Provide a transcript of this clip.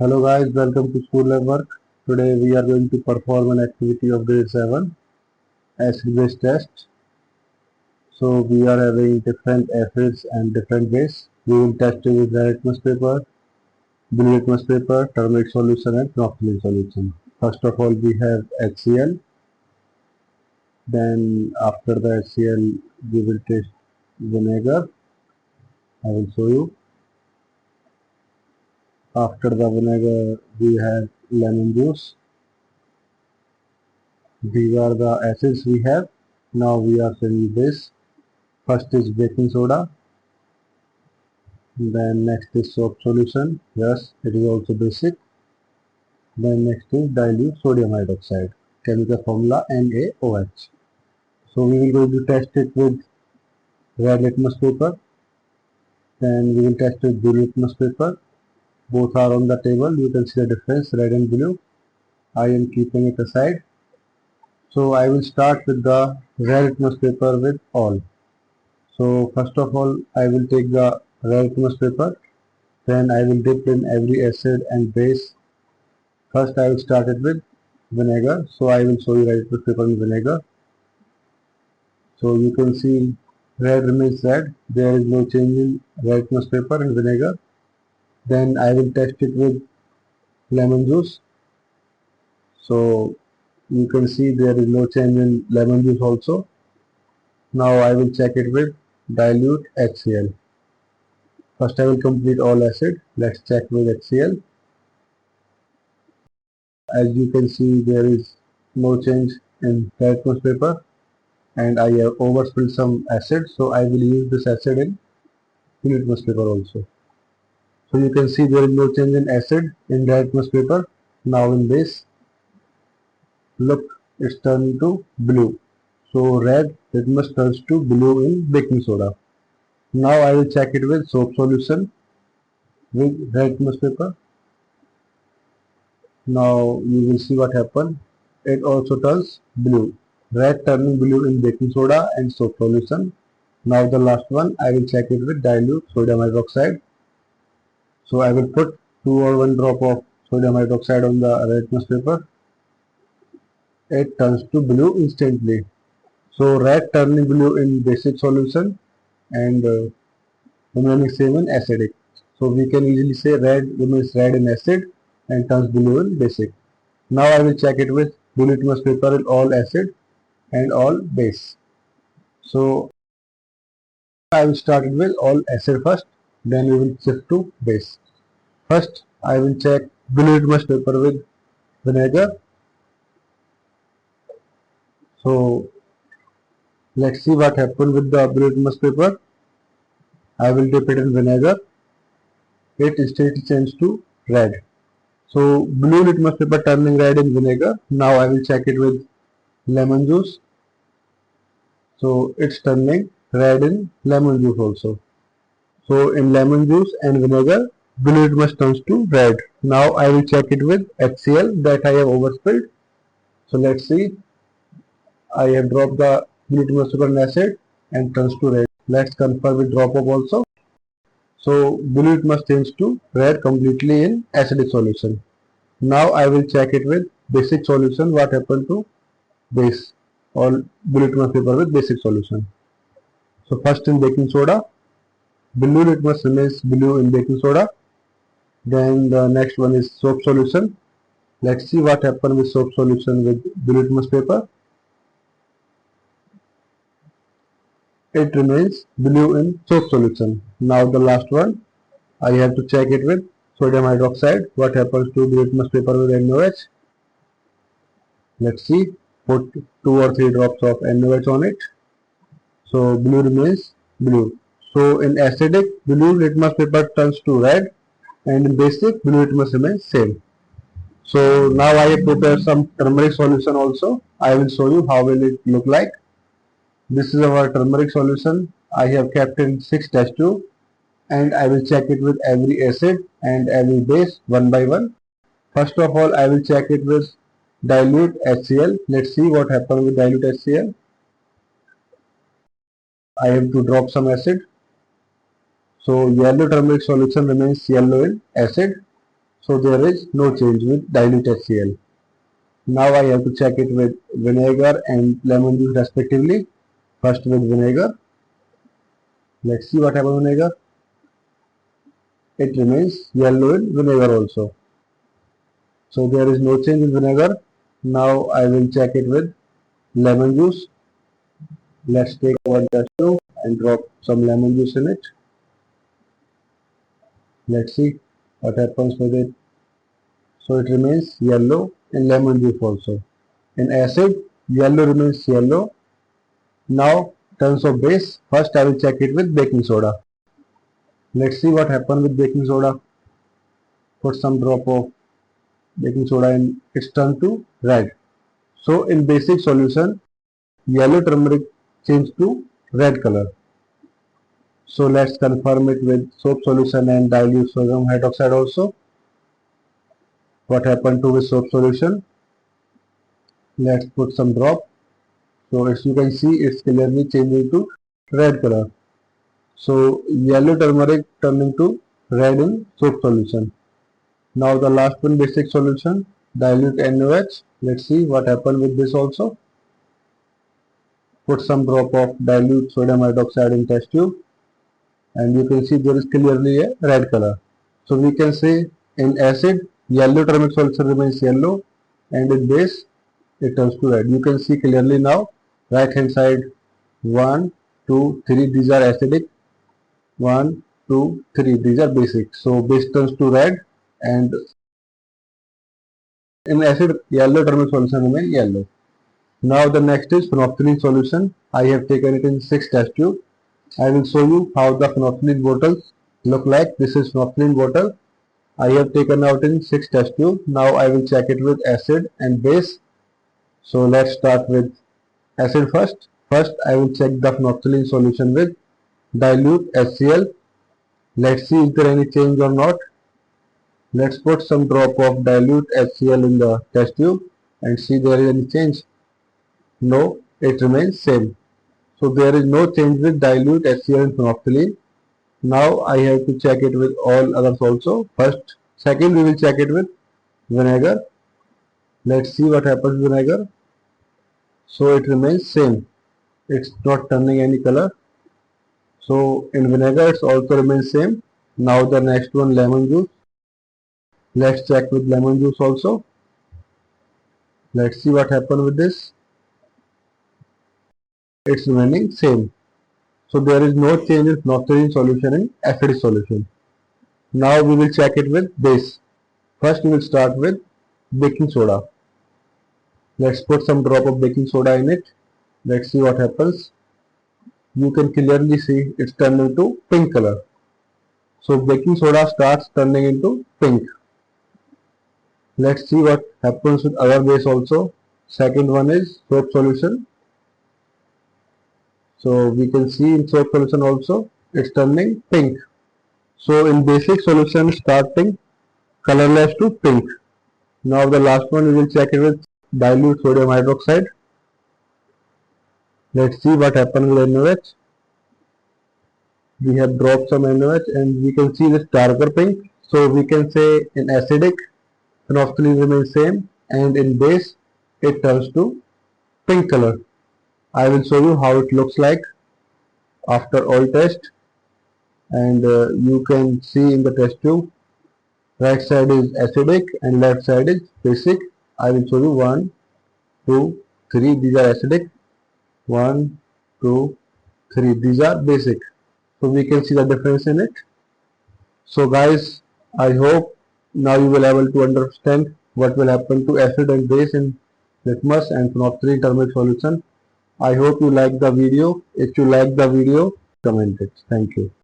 Hello guys, welcome to School Lab Work. Today we are going to perform an activity of grade 7, acid base test. So we are having different acids and different base. We will test it with red litmus paper, blue litmus paper, turmeric solution and phenolphthalein solution. First of all we have HCl. Then after the HCl we will test vinegar. I will show you. After the vinegar we have lemon juice. These are the acids we have. Now we are saying this. First is baking soda, then next is soap solution. Yes, it is also basic. Then next is dilute sodium hydroxide. Chemical formula NaOH. So we will going to test it with red litmus paper. Then we will test it with blue litmus paper. Both are on the table. You can see the difference, red and blue. I am keeping it aside. So I will start with the red litmus paper with all. So first of all, I will take the red litmus paper. Then I will dip in every acid and base. First I will start it with vinegar. So I will show you red litmus paper in vinegar. So you can see red remains red. There is no change in red litmus paper and vinegar. Then I will test it with lemon juice. So you can see there is no change in lemon juice also. Now I will check it with dilute HCl. First I will complete all acid. Let's check with HCl. As you can see, there is no change in red litmus paper and I have overspilled some acid, so I will use this acid in litmus paper also. So you can see there is no change in acid in red litmus paper. Now in base, look, it's turned to blue. So red litmus turns to blue in baking soda. Now I will check it with soap solution with red litmus paper. Now you will see what happened. It also turns blue. Red turning blue in baking soda and soap solution. Now the last one, I will check it with dilute sodium hydroxide. So I will put 2 or 1 drop of sodium hydroxide on the red litmus paper. It turns to blue instantly. So red turning blue in basic solution and remaining same in acidic. So we can easily say red remains red in acid and turns blue in basic. Now I will check it with blue litmus paper in all acid and all base. So I will start it with all acid first, then we will shift to base. First I will check blue litmus paper with vinegar. So let's see what happened with the blue litmus paper. I will dip it in vinegar. It instantly changed to red. So blue litmus paper turning red in vinegar. Now I will check it with lemon juice. So it's turning red in lemon juice also. So in lemon juice and vinegar, blue litmus turns to red. Now I will check it with HCl that I have overspilled. So let's see. I have dropped the blue litmus paper in acid and turns to red. Let's confirm with drop of also. So blue litmus changes to red completely in acidic solution. Now I will check it with basic solution. What happened to base or blue litmus paper with basic solution? So first in baking soda, blue litmus remains blue in baking soda. Then the next one is soap solution. Let's see what happened with soap solution with blue litmus paper. It remains blue in soap solution. Now the last one, I have to check it with sodium hydroxide. What happens to blue litmus paper with NaOH? Let's see. Put 2 or 3 drops of NaOH on it. So blue remains blue. So in acidic, blue litmus paper turns to red, and in basic, blue litmus remains same. So now I have prepared some turmeric solution also. I will show you how will it look like. This is our turmeric solution. I have kept in 6 test tube and I will check it with every acid and every base one by one. First of all, I will check it with dilute HCl. Let's see what happens with dilute HCl. I have to drop some acid. So yellow turmeric solution remains yellow in acid. So there is no change with dilute HCl. Now I have to check it with vinegar and lemon juice respectively. First with vinegar. Let's see what happens with vinegar. It remains yellow in vinegar also. So there is no change in vinegar. Now I will check it with lemon juice. Let's take one test tube and drop some lemon juice in it. Let's see what happens with it. So it remains yellow in lemon juice also. In acid, yellow remains yellow. Now terms of base, first I will check it with baking soda. Let's see what happens with baking soda. Put some drop of baking soda and it's turned to red. So in basic solution, yellow turmeric changed to red color. So let's confirm it with soap solution and dilute sodium hydroxide also. What happened to the soap solution? Let's put some drop. So as you can see, it's clearly changing to red color. So yellow turmeric turning to red in soap solution. Now the last one, basic solution, dilute NaOH. Let's see what happened with this also. Put some drop of dilute sodium hydroxide in test tube and you can see there is clearly a red color. So we can say in acid, yellow turmeric solution remains yellow and in base it turns to red. You can see clearly now, right hand side 1, 2, 3, these are acidic, 1, 2, 3, these are basic. So base turns to red and in acid yellow turmeric solution remains yellow. Now the next is phenolphthalein solution. I have taken it in 6 test tube. I will show you how the phenolphthalein bottles look like. This is phenolphthalein bottle. I have taken out in 6 test tube. Now I will check it with acid and base. So let's start with acid first. First I will check the phenolphthalein solution with dilute HCl. Let's see is there any change or not. Let's put some drop of dilute HCl in the test tube and see there is any change. No, it remains same. So there is no change with dilute HCl and phenolphthalein. Now I have to check it with all others also. Second we will check it with vinegar. Let's see what happens with vinegar. So it remains same. It's not turning any color. So in vinegar it also remains same. Now the next one, lemon juice. Let's check with lemon juice also. Let's see what happens with this. It's remaining same. So there is no change in phenolphthalein solution in acid solution. Now we will check it with base. First we will start with baking soda. Let's put some drop of baking soda in it. Let's see what happens. You can clearly see it's turned into pink color. So baking soda starts turning into pink. Let's see what happens with other base also. Second one is soap solution. So we can see in soap solution also it's turning pink. So in basic solution starting colorless to pink. Now the last one we will check it with dilute sodium hydroxide. Let's see what happens with NaOH. We have dropped some NaOH and we can see this darker pink. So we can say in acidic phenolphthalein remains same and in base it turns to pink color. I will show you how it looks like after all test and you can see in the test tube right side is acidic and left side is basic. I will show you 1, 2, 3, these are acidic, 1, 2, 3, these are basic. So we can see the difference in it. So guys, I hope now you will able to understand what will happen to acid and base in litmus and phenolphthalein turmeric solution. I hope you like the video. If you like the video, comment it. Thank you.